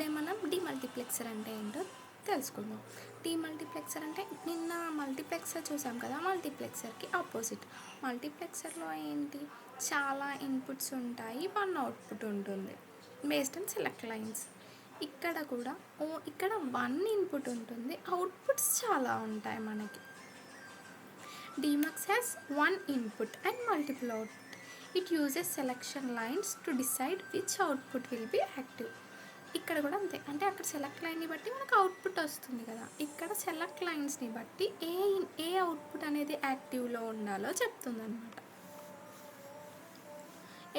Today మనం demultiplexer అంటే ఏంటో తెలుసుకుందాం. డీమల్టీప్లెక్సర్ అంటే నిన్న మల్టీప్లెక్సర్ చూసాం కదా, మల్టీప్లెక్సర్కి ఆపోజిట్. మల్టీప్లెక్సర్లో ఏంటి, చాలా ఇన్పుట్స్ ఉంటాయి, వన్ అవుట్పుట్ ఉంటుంది బేస్డ్ ఆన్ సెలెక్ట్ లైన్స్. ఇక్కడ కూడా ఇక్కడ వన్ ఇన్పుట్ ఉంటుంది, అవుట్పుట్స్ చాలా ఉంటాయి మనకి. Demux has one input and multiple output. It uses selection lines to decide which output will be active. ఇక్కడ కూడా అంతే, అంటే అక్కడ సెలెక్ట్ లైన్ని బట్టి మనకు అవుట్పుట్ వస్తుంది కదా, ఇక్కడ సెలెక్ట్ లైన్స్ని బట్టి ఏ అవుట్పుట్ అనేది యాక్టివ్లో ఉండాలో చెప్తుంది అనమాట.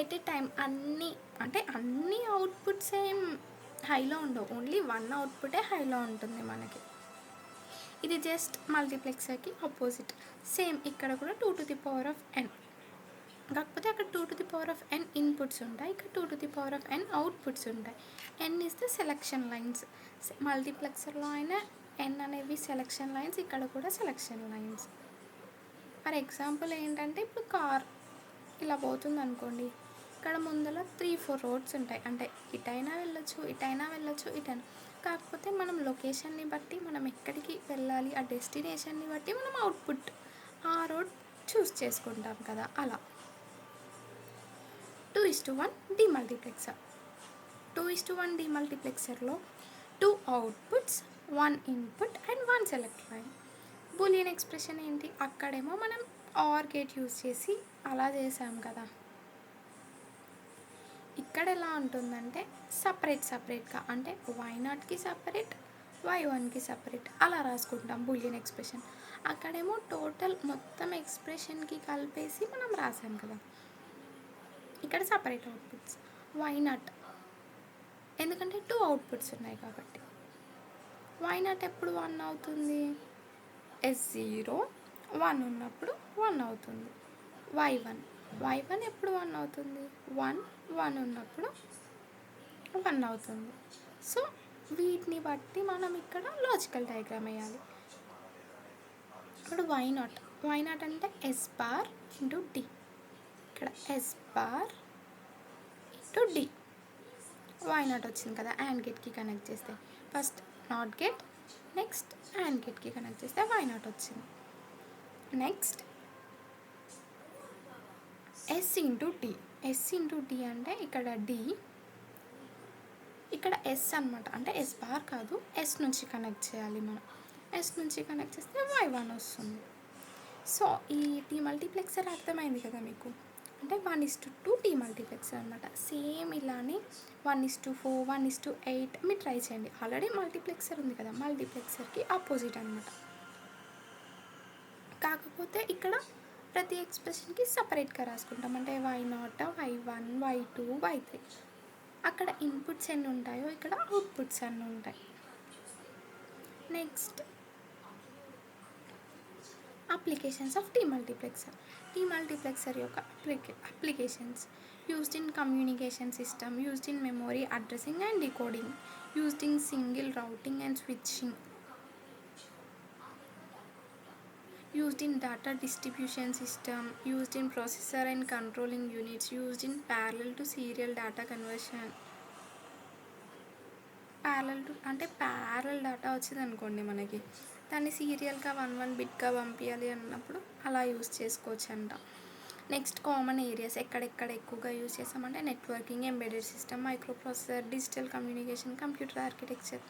ఎట్ ఏ టైం అన్ని అవుట్పుట్స్ ఏం హైలో ఉండవు, ఓన్లీ వన్ అవుట్పుటే హైలో ఉంటుంది మనకి. ఇది జస్ట్ మల్టీప్లెక్సర్కి ఆపోజిట్. సేమ్ ఇక్కడ కూడా 2n, కాకపోతే అక్కడ 2n ఇన్పుట్స్ ఉంటాయి, ఇక్కడ 2n అవుట్పుట్స్ ఉంటాయి. n is the selection lines. మల్టీప్లెక్సర్లో అయినా n అనేవి సెలెక్షన్ లైన్స్, ఇక్కడ కూడా సెలెక్షన్ లైన్స్. ఫర్ ఎగ్జాంపుల్ ఏంటంటే, ఇప్పుడు కార్ ఇలా పోతుంది అనుకోండి, ఇక్కడ ముందర 3-4 రోడ్స్ ఉంటాయి, అంటే ఇటైనా వెళ్ళొచ్చు, ఇటైనా. కాకపోతే మనం లొకేషన్ని బట్టి, మనం ఎక్కడికి వెళ్ళాలి, ఆ డెస్టినేషన్ని బట్టి మనం అవుట్పుట్ ఆ రోడ్ చూస్ చేసుకుంటాం కదా, అలా. 2:1 demultiplexer. 2:1 డీమల్టీప్లెక్సర్లో 2 outputs, 1 input and 1 select line. Boolean expression ఏంటి, అక్కడేమో మనం ఆర్ గేట్ యూజ్ చేసి అలా చేసాం కదా. ఇక్కడ ఎలా ఉంటుందంటే సపరేట్గా, అంటే y0కి సపరేట్, y1కి సపరేట్ అలా రాసుకుంటాం బూలియన్ ఎక్స్ప్రెషన్. అక్కడేమో టోటల్ మొత్తం ఎక్స్ప్రెషన్కి కలిపేసి మనం రాసాం కదా. ఇక్కడ సపరేట్ అవుట్పుట్స్. y0 ఎందుకంటే 2 అవుట్పుట్స్ ఉన్నాయి కాబట్టి. y0 ఎప్పుడు 1 అవుతుంది, S0 1 ఉన్నప్పుడు 1 అవుతుంది. y1 ఎప్పుడు 1 అవుతుంది, 1 ఉన్నప్పుడు 1 అవుతుంది. సో వీటిని బట్టి మనం ఇక్కడ లాజికల్ డయాగ్రామ్ వేయాలి. ఇప్పుడు y0 అంటే S బార్ ఇంటూ D, ఇక్కడ S bar into D. y0 వచ్చింది కదా, AND గేట్కి కనెక్ట్ చేస్తే, first not gate, next AND గేట్కి కనెక్ట్ చేస్తే y0 వచ్చింది. నెక్స్ట్ S ఇంటూ D అంటే ఇక్కడ D, ఇక్కడ S అనమాట, అంటే S బార్ కాదు, S నుంచి కనెక్ట్ చేయాలి మనం. S నుంచి కనెక్ట్ చేస్తే y1 వస్తుంది. సో ఈ డీమల్టీప్లెక్సర్ అర్థమైంది కదా మీకు, అంటే 1:2 డీమల్టీప్లెక్సర్ అనమాట. సేమ్ ఇలానే 1:4, 1:8 మీరు ట్రై చేయండి. ఆల్రెడీ మల్టీప్లెక్సర్ ఉంది కదా, మల్టీప్లెక్సర్కి ఆపోజిట్ అనమాట. కాకపోతే ఇక్కడ ప్రతి ఎక్స్ప్రెషన్కి సపరేట్గా రాసుకుంటాం, అంటే y0, y1, y2, y3. అక్కడ ఇన్పుట్స్ ఎన్ని ఉంటాయో ఇక్కడ అవుట్పుట్స్ అన్నీ ఉంటాయి. Next applications of demultiplexer. Demultiplexer యొక్క applications: used in communication system, used in memory addressing and decoding, used in signal routing and switching, used in data distribution system, used in processor and controlling units, used in parallel to serial data conversion. అంటే parallel data వచ్చింది అనుకోండి మనకి, దాన్ని సీరియల్గా 1 బిట్గా పంపించాలి అన్నప్పుడు అలా use చేసుకోవచ్చు అంట. నెక్స్ట్ కామన్ ఏరియాస్ ఎక్కడెక్కడ ఎక్కువగా యూజ్ చేస్తామంటే networking, embedded system, micro processor, digital communication, computer architecture.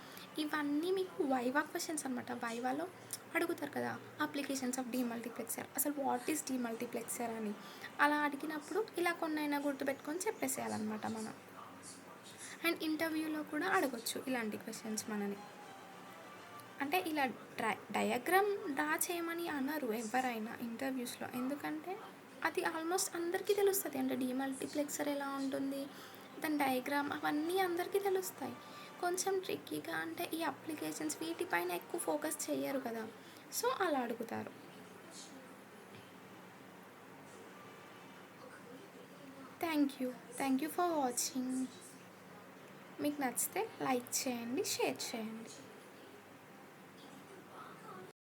ఇవన్నీ మీకు వైవా క్వశ్చన్స్ అనమాట. వైవాలో అడుగుతారు కదా అప్లికేషన్స్ ఆఫ్ డీమల్టీప్లెక్సర్, అసలు వాట్ ఈస్ డీమల్టీప్లెక్సర్ అని. అలా అడిగినప్పుడు ఇలా కొన్నైనా గుర్తుపెట్టుకొని చెప్పేసేయాలన్నమాట మనం. అండ్ ఇంటర్వ్యూలో కూడా అడగొచ్చు ఇలాంటి క్వశ్చన్స్ మనని. అంటే ఇలా డయాగ్రామ్ డ్రా చేయమని అనరు ఎవరైనా ఇంటర్వ్యూస్లో, ఎందుకంటే అది ఆల్మోస్ట్ అందరికీ తెలుస్తుంది, అంటే డీమల్టీప్లెక్సర్ ఎలా ఉంటుంది, దాని డయాగ్రామ్ అవన్నీ అందరికీ తెలుస్తాయి. కొంచెం ట్రిక్కీగా అంటే ఈ అప్లికేషన్స్ వీటిపైన ఎక్కువ ఫోకస్ చేయరు కదా, సో అలా అడుగుతారు. Thank you for watching. మీకు నచ్చితే లైక్ చేయండి, షేర్ చేయండి.